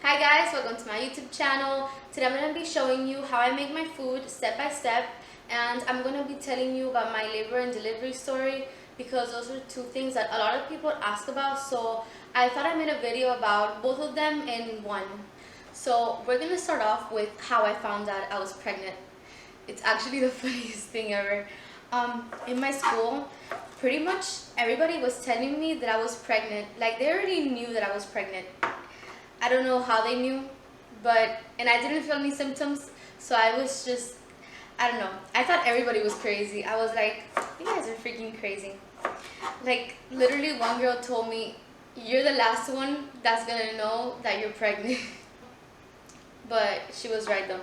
Hi guys, welcome to my YouTube channel. Today I'm going to be showing you how I make my food step by step, and I'm going to be telling you about my labor and delivery story because those are two things that a lot of people ask about, so I thought I made a video about both of them in one. So we're going to start off with how I found out I was pregnant. It's actually the funniest thing ever. In my school, pretty much everybody was telling me that I was pregnant. Like, they already knew that I was pregnant. I don't know how they knew, and I didn't feel any symptoms, so I was just, I don't know. I thought everybody was crazy. I was like, you guys are freaking crazy. Like, literally one girl told me, you're the last one that's gonna know that you're pregnant. But she was right though.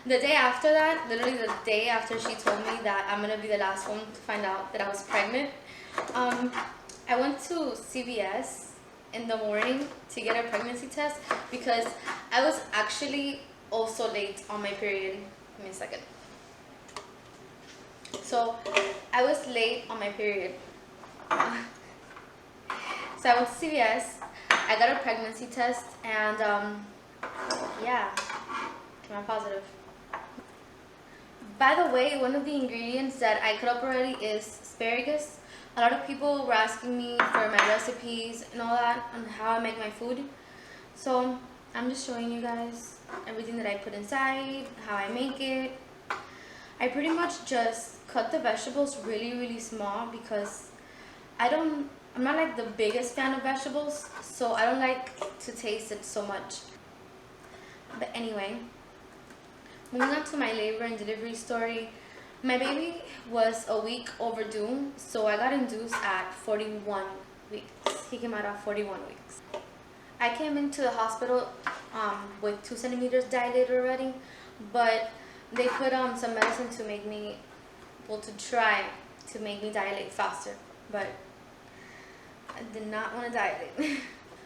The day after that, literally the day after she told me that I'm gonna be the last one to find out that I was pregnant, I went to CVS in the morning to get a pregnancy test because I was actually also late on my period. Give me a second. So I was late on my period. So I went to CVS, I got a pregnancy test, and yeah, came out positive. By the way, one of the ingredients that I cut up already is asparagus. A lot of people were asking me for my recipes and all that on how I make my food. So I'm just showing you guys everything that I put inside, how I make it. I pretty much just cut the vegetables really small because I'm not like the biggest fan of vegetables, so I don't like to taste it so much. But anyway, moving on to my labor and delivery story. My baby was a week overdue, so I got induced at 41 weeks. He came out at 41 weeks. I came into the hospital with 2 centimeters dilated already, but they put some medicine to make me, to try to make me dilate faster, but I did not want to dilate.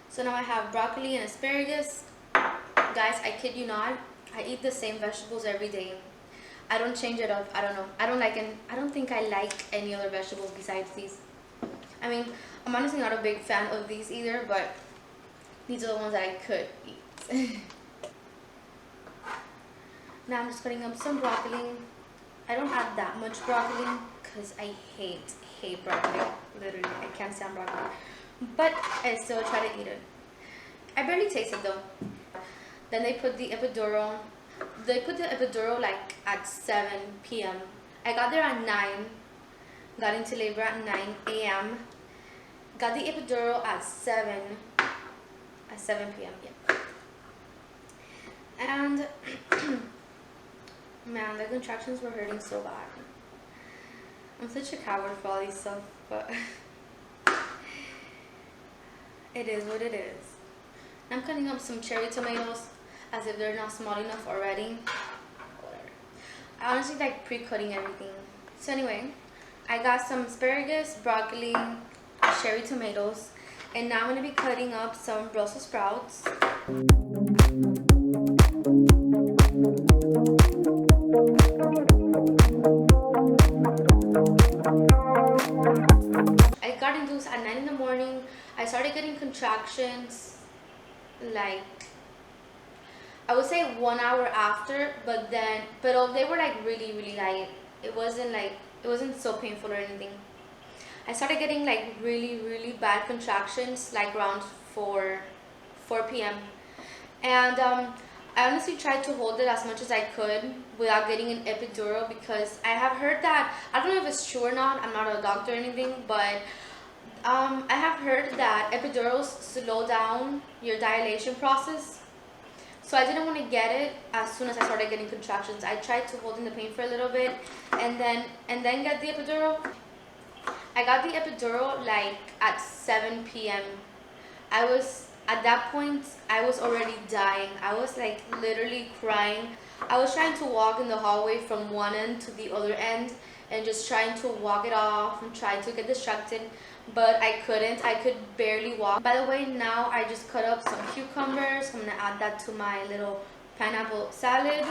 So now I have broccoli and asparagus. Guys, I kid you not, I eat the same vegetables every day. I don't change it up. I don't know. I don't think I like any other vegetables besides these. I mean, I'm honestly not a big fan of these either, but these are the ones that I could eat. Now I'm just cutting up some broccoli. I don't add that much broccoli because I hate broccoli. Literally, I can't stand broccoli. But I still try to eat it. I barely taste it though. Then they put the epidural. They put the epidural like at 7 p.m. I got there at 9, got into labor at 9 a.m. Got the epidural at 7 p.m. Yeah. And man, the contractions were hurting so bad. I'm such a coward for all these stuff, but it is what it is. I'm cutting up some cherry tomatoes as if they're not small enough already. Whatever. I honestly like pre-cutting everything. So anyway, I got some asparagus, broccoli, cherry tomatoes, and now I'm going to be cutting up some Brussels sprouts. I got induced at 9 in the morning. I started getting contractions like, I would say 1 hour after, but they were like really light. It wasn't so painful or anything. I started getting like really bad contractions like around 4 p.m. and I honestly tried to hold it as much as I could without getting an epidural because I have heard that, I don't know if it's true or not, I'm not a doctor or anything, but I have heard that epidurals slow down your dilation process. So I didn't want to get it as soon as I started getting contractions. I tried to hold in the pain for a little bit and then get the epidural. I got the epidural like at 7 p.m. At that point, I was already dying. I was like literally crying. I was trying to walk in the hallway from one end to the other end and just trying to walk it off and trying to get distracted, but I couldn't. I could barely walk. By the way, now I just cut up some cucumbers. I'm gonna add that to my little pineapple salad.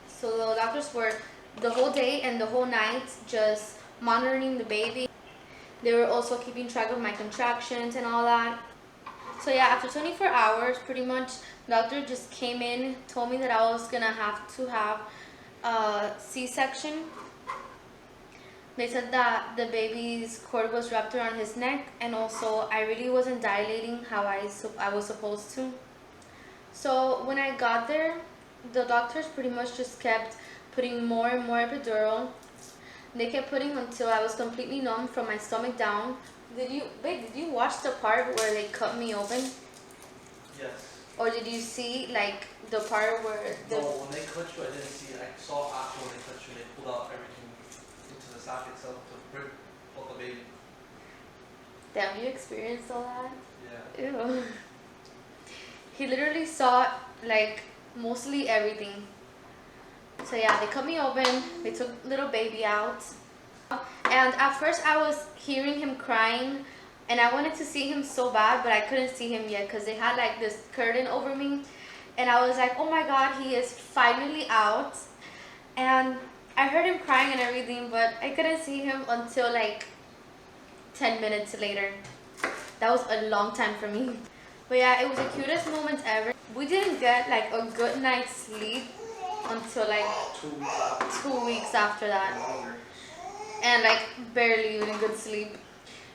So the doctors were the whole day and the whole night just monitoring the baby. They were also keeping track of my contractions and all that. So yeah, after 24 hours, pretty much, the doctor just came in, told me that I was gonna have to have a C-section. They said that the baby's cord was wrapped around his neck, and also I really wasn't dilating how I was supposed to. So when I got there, the doctors pretty much just kept putting more and more epidural. They kept putting until I was completely numb from my stomach down. Did you watch the part where they cut me open? Yes. Or did you see like the part where the... No, when they cut you, I didn't see it. I saw after when they cut you, they pulled out everything into the sock itself to rip out the baby. Damn, you experienced all that? Yeah. Ew. He literally saw like mostly everything. So yeah, they cut me open, they took little baby out. And at first I was hearing him crying and I wanted to see him so bad, but I couldn't see him yet because they had like this curtain over me. And I was like, oh my god, he is finally out. And I heard him crying and everything, but I couldn't see him until like 10 minutes later. That was a long time for me. But yeah, it was the cutest moment ever. We didn't get like a good night's sleep until like 2 weeks after that. And like barely even good sleep.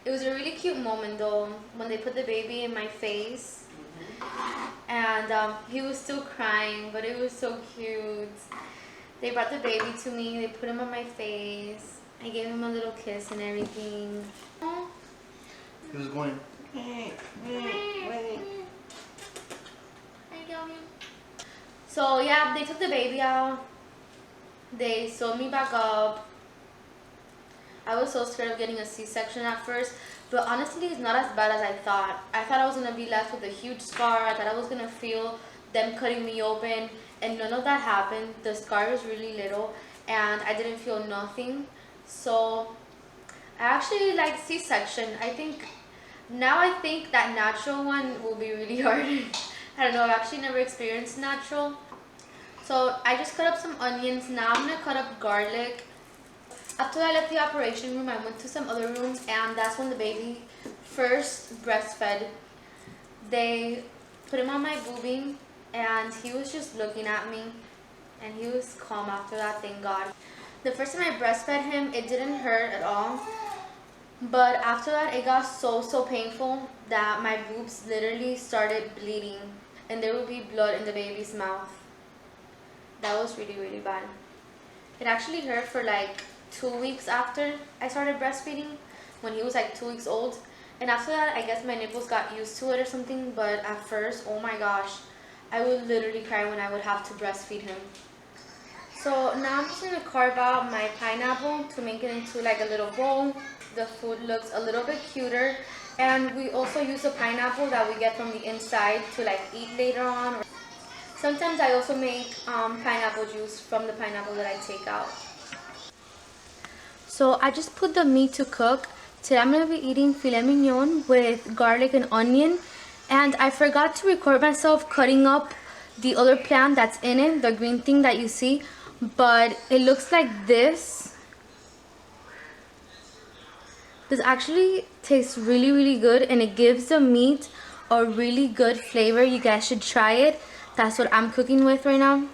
It was a really cute moment though, when they put the baby in my face. And he was still crying, but it was so cute. They brought the baby to me, they put him on my face. I gave him a little kiss and everything. He was going. So yeah, they took the baby out. They sewed me back up. I was so scared of getting a C-section at first, but honestly it's not as bad as I thought. I thought I was gonna be left with a huge scar. I thought I was gonna feel them cutting me open, and none of that happened. The scar was really little and I didn't feel nothing. So I actually like C-section. I think that natural one will be really hard. I don't know, I've actually never experienced natural. So I just cut up some onions. Now I'm gonna cut up garlic. After I left the operation room, I went to some other rooms, and that's when the baby first breastfed. They put him on my boobie, and he was just looking at me, and he was calm after that, thank God. The first time I breastfed him, it didn't hurt at all, but after that, it got so painful that my boobs literally started bleeding, and there would be blood in the baby's mouth. That was really bad. It actually hurt for like 2 weeks after I started breastfeeding, when he was like 2 weeks old. And after that, I guess my nipples got used to it or something, but at first, oh my gosh, I would literally cry when I would have to breastfeed him. So now I'm just going to carve out my pineapple to make it into like a little bowl. The food looks a little bit cuter, and we also use the pineapple that we get from the inside to like eat later on. Sometimes I also make pineapple juice from the pineapple that I take out. So I just put the meat to cook. Today I'm going to be eating filet mignon with garlic and onion. And I forgot to record myself cutting up the other plant that's in it, the green thing that you see. But it looks like this. This actually tastes really good, and it gives the meat a really good flavor. You guys should try it. That's what I'm cooking with right now.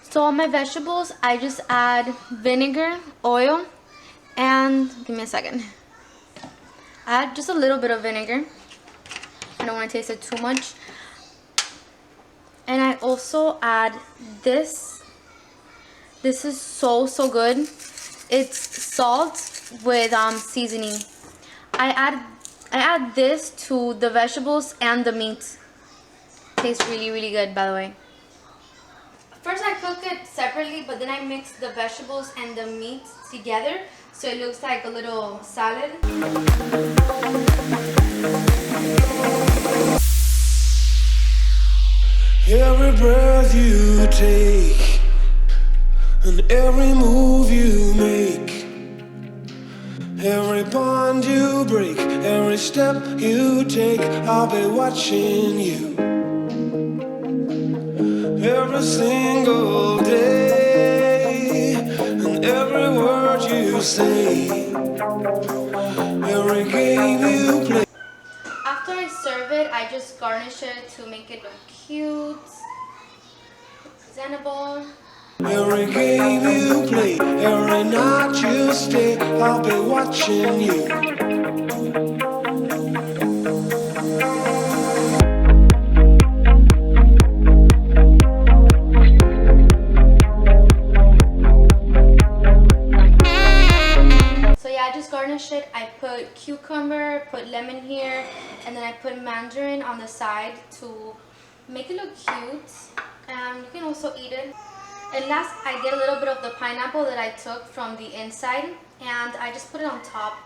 So on my vegetables, I just add vinegar, oil, and give me a second. I add just a little bit of vinegar. I don't want to taste it too much. And I also add this. This is so good. It's salt with seasoning. I add this to the vegetables and the meat. Tastes really good, by the way. First I cook it separately, but then I mix the vegetables and the meat together, so it looks like a little salad. Every breath you take and every move you make, every bond you break, every step you take, I'll be watching you. Every single day, and every word you say, every game you play. it. I just garnish it to make it look cute, presentable. Every game you play, every night you stay, I'll be watching you. So yeah, I just garnish it. I put cucumber, put lemon here, and then I put mandarin on the side to make it look cute. And you can also eat it. And last, I get a little bit of the pineapple that I took from the inside, and I just put it on top.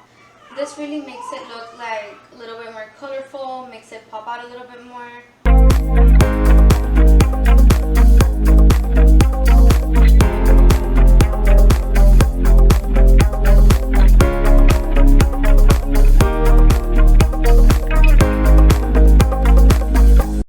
This really makes it look like a little bit more colorful, makes it pop out a little bit more.